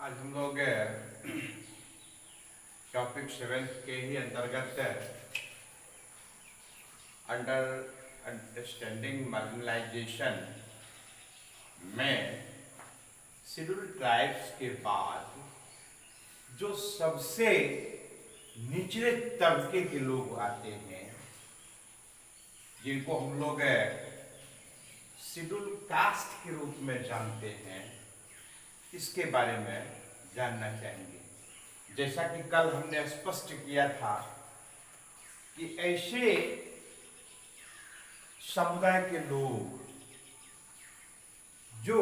आज हम लोग टॉपिक 7 के ही अंतर्गत अंडर अंडरस्टैंडिंग मार्जिनलाइजेशन में शेड्यूल ट्राइब्स के बाद जो सबसे निचले तबके के लोग आते हैं, जिनको हम लोग शेड्यूल कास्ट के रूप में जानते हैं, इसके बारे में जानना चाहेंगे। जैसा कि कल हमने स्पष्ट किया था कि ऐसे समुदाय के लोग जो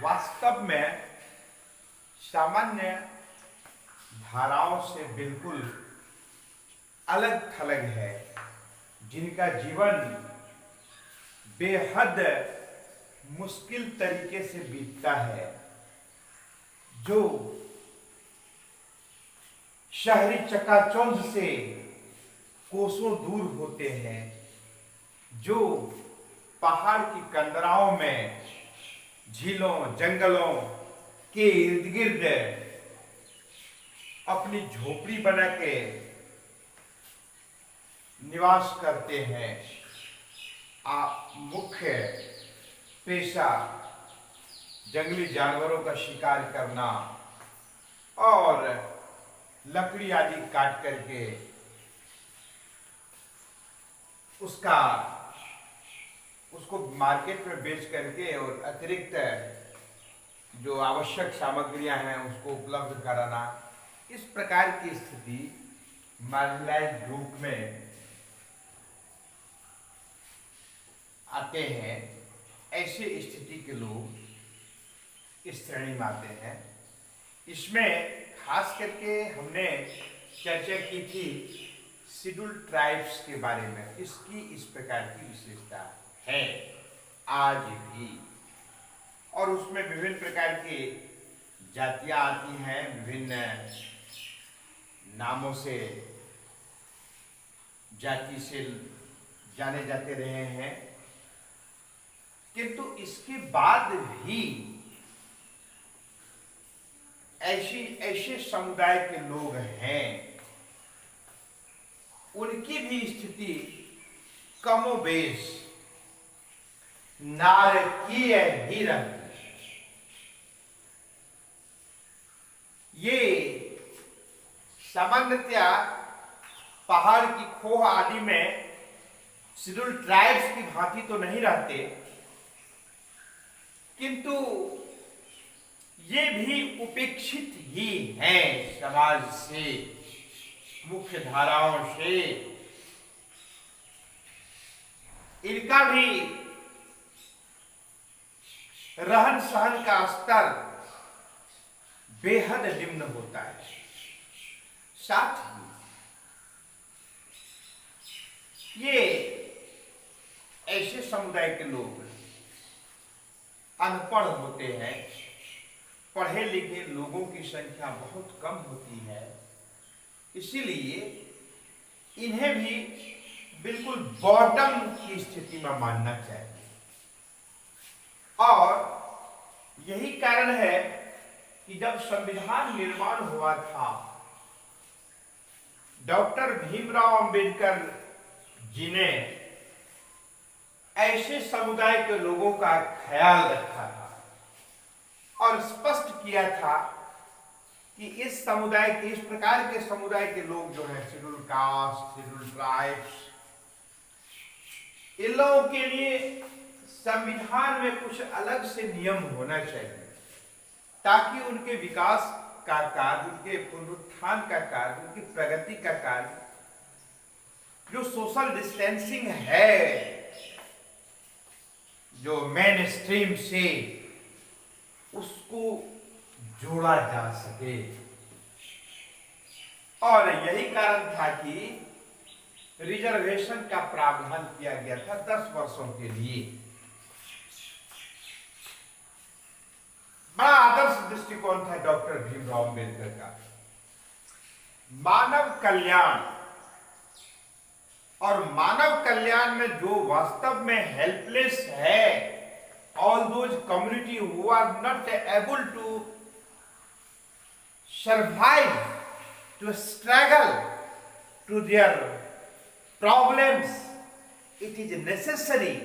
वास्तव में सामान्य धाराओं से बिल्कुल अलग थलग है, जिनका जीवन बेहद मुश्किल तरीके से बीतता है, जो शहरी चकाचौंध से कोसों दूर होते हैं, जो पहाड़ की कंदराओं में झीलों जंगलों के इर्द गिर्द अपनी झोपड़ी बना के निवास करते हैं। मुख्य पेशा जंगली जानवरों का शिकार करना और लकड़ी आदि काट करके उसको मार्केट में बेच करके और अतिरिक्त जो आवश्यक सामग्रियां हैं उसको उपलब्ध कराना। इस प्रकार की स्थिति मार्जिनलाइज्ड ग्रुप में आते हैं। ऐसे स्थिति के लोग इस श्रेणी में आते हैं। इसमें खास करके हमने चर्चा की थी शेड्यूल ट्राइब्स के बारे में। इसकी इस प्रकार की विशेषता है आज भी, और उसमें विभिन्न प्रकार की जातियां आती हैं, विभिन्न नामों से जाति से जाने जाते रहे हैं, किंतु इसके बाद भी ऐसे समुदाय के लोग हैं, उनकी भी स्थिति कमोबेश नारकीय ही रहती है। ये सामान्यतया पहाड़ की खोह आदि में शेड्यूल ट्राइब्स की भांति तो नहीं रहते, किंतु ये भी उपेक्षित ही हैं समाज से, मुख्य धाराओं से। इनका भी रहन सहन का स्तर बेहद निम्न होता है। साथ ही ये ऐसे समुदाय के लोग अनपढ़ होते हैं, पढ़े लिखे लोगों की संख्या बहुत कम होती है, इसीलिए इन्हें भी बिल्कुल बॉटम की स्थिति में मानना चाहिए। और यही कारण है कि जब संविधान निर्माण हुआ था, डॉक्टर भीमराव अंबेडकर जी ने ऐसे समुदाय के लोगों का ख्याल रखा था और स्पष्ट किया था कि इस प्रकार के समुदाय के लोग जो हैं, शेड्यूल कास्ट, शेड्यूल ट्राइब्स, इन लोगों के लिए संविधान में कुछ अलग से नियम होना चाहिए, ताकि उनके विकास का कार्य, उनके पुनरुत्थान का कार्य, उनकी प्रगति का कार्य, जो सोशल डिस्टेंसिंग है, जो मेन स्ट्रीम से, उसको जोड़ा जा सके। और यही कारण था कि रिजर्वेशन का प्रावधान किया गया था 10 वर्षों के लिए। बड़ा आदर्श दृष्टिकोण था डॉक्टर भीमराव अंबेडकर का। मानव कल्याण, और मानव कल्याण में जो वास्तव में हेल्पलेस है, all those community who are not able to survive, to struggle to their problems, it is necessary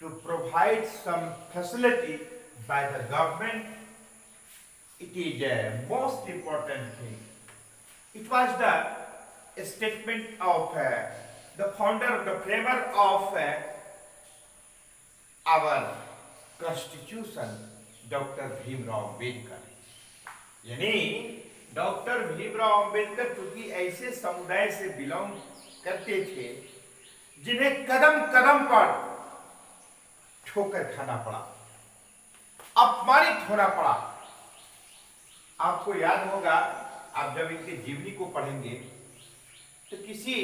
to provide some facility by the government. It is a most important thing. It was the statement of the founder, the framer of our constitution, doctor Bhimrao Ambedkar. यानी doctor Bhimrao Ambedkar चूंकि ऐसे समुदाय से belong करते थे जिन्हें कदम कदम पर ठोकर खाना पड़ा, अपमानित होना पड़ा। आपको याद होगा, आप जब इनके जीवनी को पढ़ेंगे तो किसी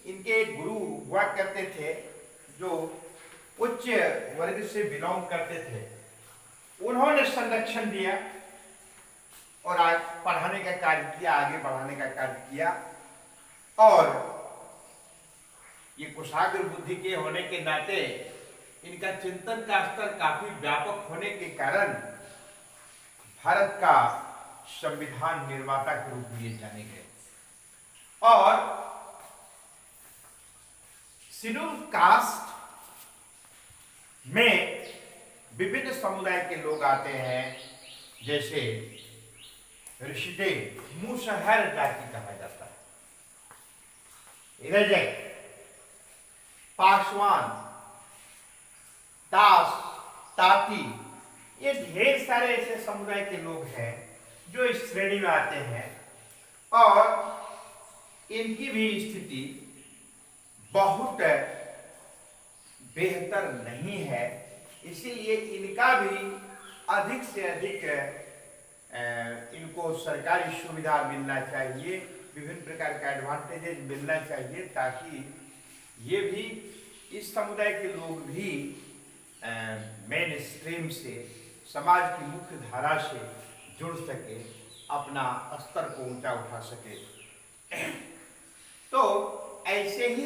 इनके एक गुरु हुआ करते थे जो उच्च वर्ग से बिलोंग करते थे। उन्होंने संरक्षण दिया और आज पढ़ाने का कार्य किया, आगे बढ़ाने का कार्य किया। और ये कुशाग्र बुद्धि के होने के नाते इनका चिंतन का स्तर काफी व्यापक होने के कारण भारत का संविधान निर्माता के रूप में जाने गए। और शेड्यूल कास्ट में विभिन्न समुदाय के लोग आते हैं, जैसे ऋषिदे मुसहर जाति कहा जाता है, रजक, पासवान, दास, ताती, ये ढेर सारे ऐसे समुदाय के लोग हैं जो इस श्रेणी में आते हैं। और इनकी भी स्थिति बहुत बेहतर नहीं है, इसीलिए इनका भी अधिक से अधिक इनको सरकारी सुविधा मिलना चाहिए, विभिन्न प्रकार का एडवांटेजेस मिलना चाहिए, ताकि ये भी, इस समुदाय के लोग भी मेन स्ट्रीम से, समाज की मुख्य धारा से जुड़ सके, अपना स्तर को ऊंचा उठा सके। तो ऐसे ही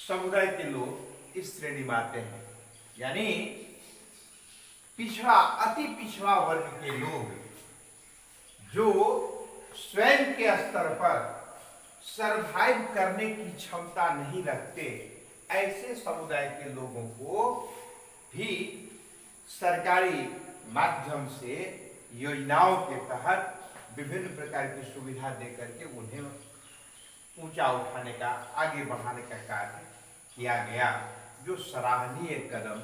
समुदाय के लोग इस श्रेणी में आते हैं, यानी पिछड़ा, अति पिछड़ा वर्ग के लोग जो स्वयं के स्तर पर सरवाइव करने की क्षमता नहीं रखते, ऐसे समुदाय के लोगों को भी सरकारी माध्यम से योजनाओं के तहत विभिन्न प्रकार की सुविधा देकर के उन्हें ऊंचा उठाने का, आगे बढ़ाने का कार्य किया गया, जो सराहनीय कदम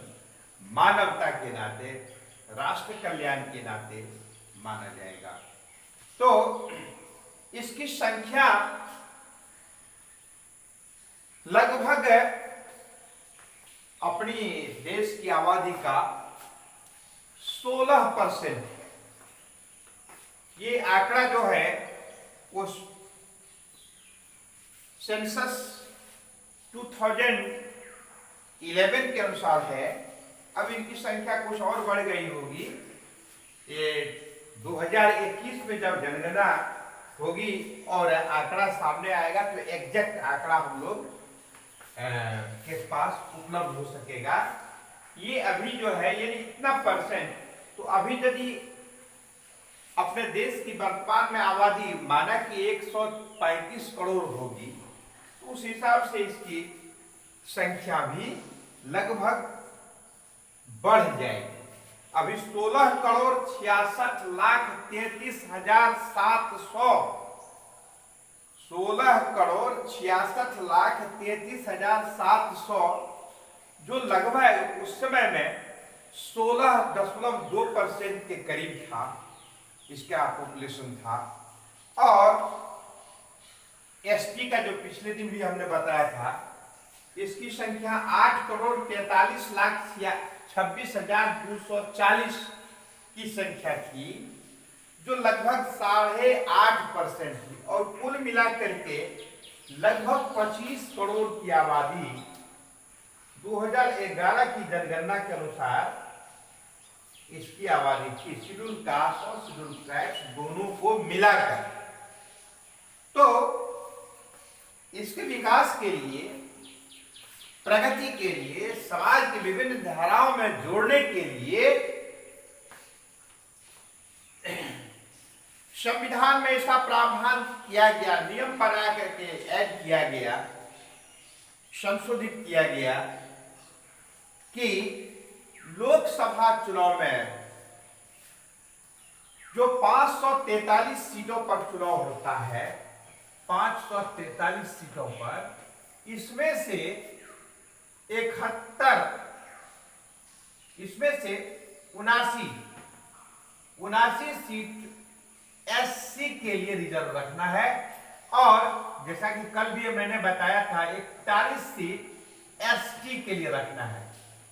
मानवता के नाते, राष्ट्र कल्याण के नाते माना जाएगा। तो इसकी संख्या लगभग अपनी देश की आबादी का 16% है। ये आंकड़ा जो है वो सेंसस 2011 के अनुसार है। अब इनकी संख्या कुछ और बढ़ गई होगी, ये 2021 में जब जनगणना होगी और आंकड़ा सामने आएगा तो एग्जैक्ट आंकड़ा हम लोग के पास उपलब्ध हो सकेगा। ये अभी जो है यानी इतना परसेंट, तो अभी यदि अपने देश की वर्तमान में आबादी माना कि 135 करोड़ होगी, तो उस हिसाब से इसकी संख्या भी लगभग बढ़ जाएगी। अभी 16,66,33,700 16,66,33,700 जो लगभग उस समय में 16.2% के करीब था, इसका पॉपुलेशन था। और एसटी का जो पिछले दिन भी हमने बताया था, इसकी संख्या 8,43,26,240 की संख्या थी, जो लगभग 8.5% थी। और कुल मिलाकर के लगभग 25 करोड़ की आबादी 2011 की जनगणना के अनुसार इसकी आबादी थी, शेड्यूल कास्ट और शेड्यूल ट्राइब्स दोनों को मिलाकर। तो इसके विकास के लिए प्रगति के लिए, समाज की विभिन्न धाराओं में जोड़ने के लिए संविधान में ऐसा प्रावधान किया गया, नियम बना करके ऐड किया गया, संशोधित किया गया कि लोकसभा चुनाव में जो 543 सीटों पर चुनाव होता है, 543 सीटों पर, इसमें से 71, इसमें से 79 सीट एससी के लिए रिजर्व रखना है, और जैसा कि कल भी मैंने बताया था 41 सीट एसटी के लिए रखना है।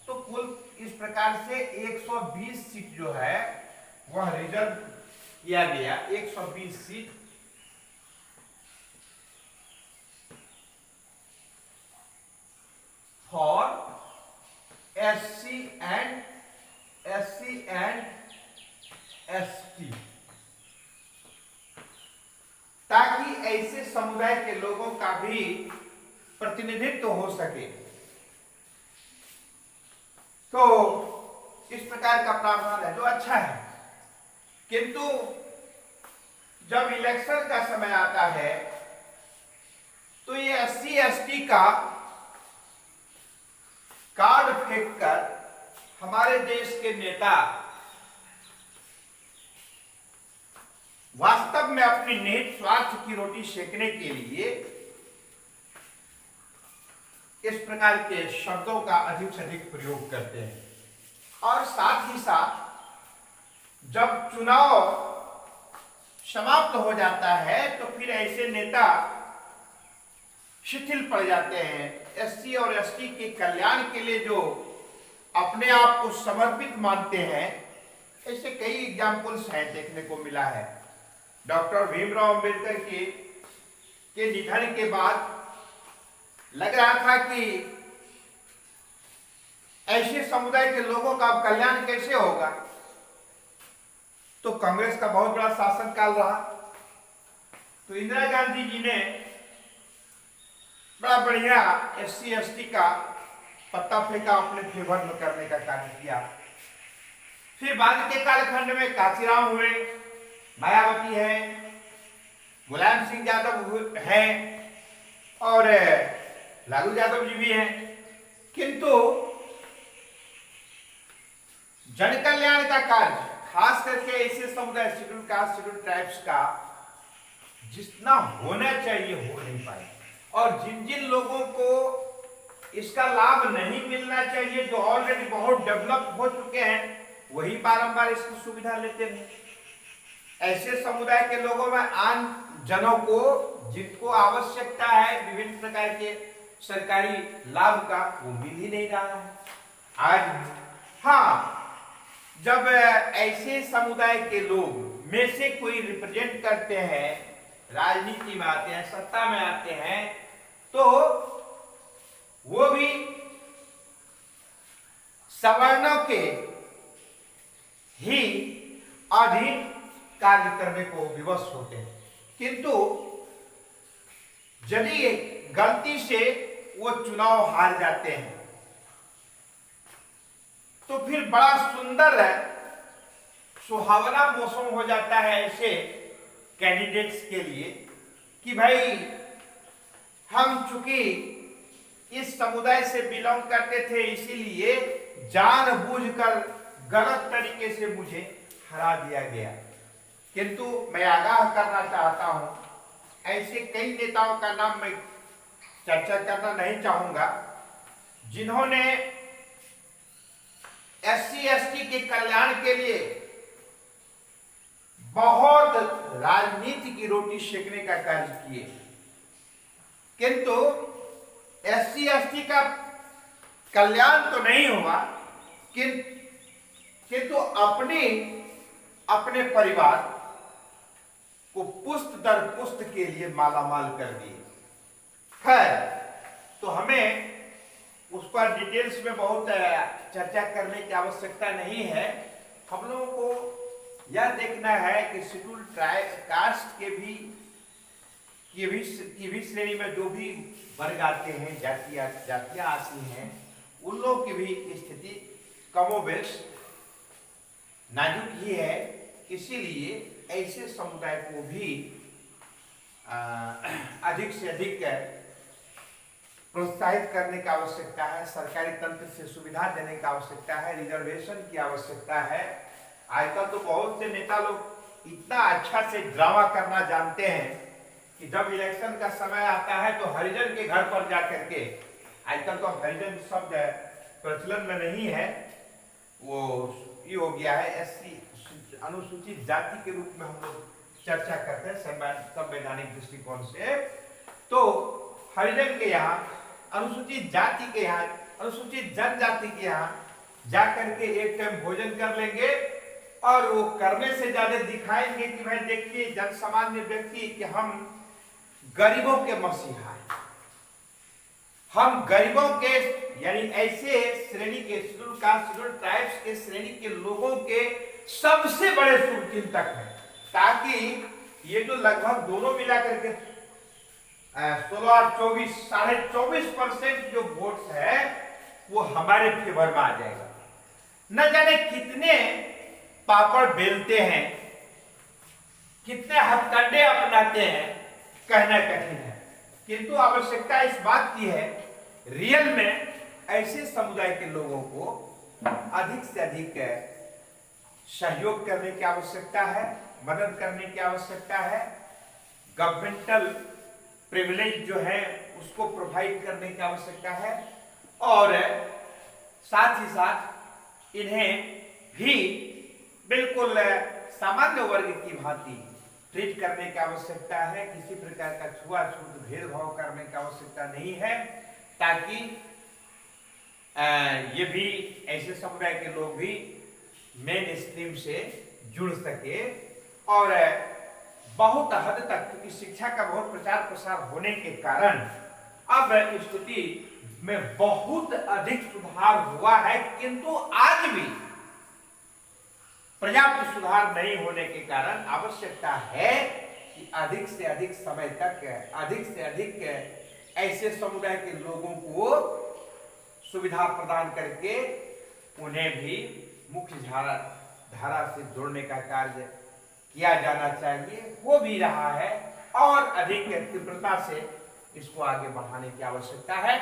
तो कुल इस प्रकार से 120 सीट जो है वह रिजर्व किया गया, 120 seat for SC and ST, ताकि ऐसे समुदाय के लोगों का भी प्रतिनिधित्व हो सके। तो इस प्रकार का प्रावधान है जो अच्छा है, किंतु जब इलेक्शन का समय आता है तो ये एससी एसटी का कार्ड फेंककर हमारे देश के नेता वास्तव में अपनी निहित स्वार्थ की रोटी सेकने के लिए इस प्रकार के शब्दों का अधिक से अधिक प्रयोग करते हैं। और साथ ही साथ जब चुनाव समाप्त हो जाता है तो फिर ऐसे नेता शिथिल पड़ जाते हैं। एससी और एसटी के कल्याण के लिए जो अपने आप को समर्पित मानते हैं, ऐसे कई एग्जाम्पल्स हैं, देखने को मिला है। डॉक्टर भीमराव अंबेडकर के निधन के बाद लग रहा था कि ऐसे समुदाय के लोगों का कल्याण कैसे होगा, तो कांग्रेस का बहुत बड़ा शासनकाल रहा। तो इंदिरा गांधी जी ने बड़ा बढ़िया एससी एसटी का पत्ता फेंका, अपने फेवर में करने का कार्य किया। फिर बाद के कालखंड में काशीराम हुए, मायावती है, मुलायम सिंह यादव हैं और लालू यादव जी भी हैं, किंतु जन कल्याण का कार्य खास करके ऐसे समुदाय, शेड्यूल कास्ट, शेड्यूल ट्राइब्स का जितना होना चाहिए हो नहीं पाए। और जिन जिन लोगों को इसका लाभ नहीं मिलना चाहिए, जो ऑलरेडी बहुत डेवलप हो चुके हैं, वही बारंबार इसकी सुविधा लेते हैं। ऐसे समुदाय के लोगों में आम जनों को, जिनको आवश्यकता है विभिन्न प्रकार के सरकारी लाभ का, वो मिल ही नहीं रहा है आज। हाँ, जब ऐसे समुदाय के लोग में से कोई रिप्रेजेंट करते हैं, राजनीति में आते हैं, सत्ता में आते हैं, तो वो भी सवर्णों के ही अधीन कार्य करने को विवश होते हैं। किंतु यदि गलती से वो चुनाव हार जाते हैं तो फिर बड़ा सुंदर सुहावना मौसम हो जाता है ऐसे कैंडिडेट्स के लिए कि भाई हम चूंकि इस समुदाय से बिलोंग करते थे, इसीलिए जानबूझकर गलत तरीके से मुझे हरा दिया गया। किंतु मैं आगाह करना चाहता हूं, ऐसे कई नेताओं का नाम मैं चर्चा करना नहीं चाहूंगा जिन्होंने एससी एसटी के कल्याण के लिए बहुत राजनीति की रोटी सेकने का कार्य किए, किंतु एससी एसटी का कल्याण तो नहीं हुआ, किंतु अपने परिवार को पुस्त दर पुस्त के लिए मालामाल कर दिए। खैर, तो हमें उस पर डिटेल्स में बहुत चर्चा करने की आवश्यकता नहीं है। हम लोगों को यह देखना है कि शेड्यूल कास्ट के भी की भी श्रेणी में जो भी वर्ग आते हैं, जातियां आती हैं, उन लोगों की भी स्थिति कमोबेश नाजुक ही है। इसीलिए ऐसे समुदाय को भी अधिक से अधिक प्रोत्साहित करने की आवश्यकता है, सरकारी तंत्र से सुविधा देने की आवश्यकता है, रिजर्वेशन की आवश्यकता है। आजकल तो बहुत से नेता लोग इतना अच्छा से ड्रामा करना जानते हैं कि जब इलेक्शन का समय आता है तो हरिजन के घर पर जाकर के, आजकल तो हरिजन शब्द प्रचलन में नहीं है, वो ये हो गया है एससी अनुसूचित जाति के रूप में हम लोग चर्चा करते हैं संवैधानिक दृष्टिकोण से। तो हरिजन के यहाँ, अनुसूचित जाति के यहाँ, अनुसूचित जनजाति के यहाँ जाकर के एक टाइम भोजन कर लेंगे और वो करने से ज्यादा दिखाएंगे कि भाई देखिए जन सामान्य व्यक्ति कि हम गरीबों के मसीहा हैं, हम गरीबों के, यानी ऐसे श्रेणी के शेड्यूल कास्ट शेड्यूल ट्राइब्स के श्रेणी के लोगों के सबसे बड़े शुभचिंतक हैं, ताकि ये जो लगभग दोनों मिलाकर के 16 और 24 24.5% जो वोट्स है वो हमारे फेवर में आ जाएगा। न जाने कितने पापड़ बेलते हैं, कितने हथकंडे अपनाते हैं, कहना कठिन है, किंतु आवश्यकता इस बात की है, रियल में ऐसे समुदाय के लोगों को अधिक से अधिक सहयोग करने की आवश्यकता है, मदद करने की आवश्यकता है, गवर्नमेंटल प्रिविलेज जो है उसको प्रोवाइड करने की आवश्यकता है, और साथ ही साथ इन्हें भी बिल्कुल सामान्य वर्ग की भांति ट्रीट करने की आवश्यकता है। किसी प्रकार का छुआछूत भेदभाव करने की आवश्यकता नहीं है, ताकि ये भी ऐसे समुदाय के लोग भी मेन स्ट्रीम से जुड़ सके। और बहुत हद तक क्योंकि शिक्षा का बहुत प्रचार प्रसार होने के कारण अब स्थिति में बहुत अधिक सुधार हुआ है, किंतु आज भी पर्याप्त सुधार नहीं होने के कारण आवश्यकता है कि अधिक से अधिक समय तक अधिक से अधिक ऐसे समुदाय के लोगों को सुविधा प्रदान करके उन्हें भी मुख्य धारा से जोड़ने का कार्य किया जाना चाहिए, हो भी रहा है, और अधिक तीव्रता से इसको आगे बढ़ाने की आवश्यकता है,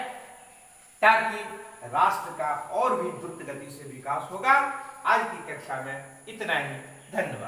ताकि राष्ट्र का और भी द्रुत गति से विकास होगा। आज की कक्षा में इतना ही, धन्यवाद।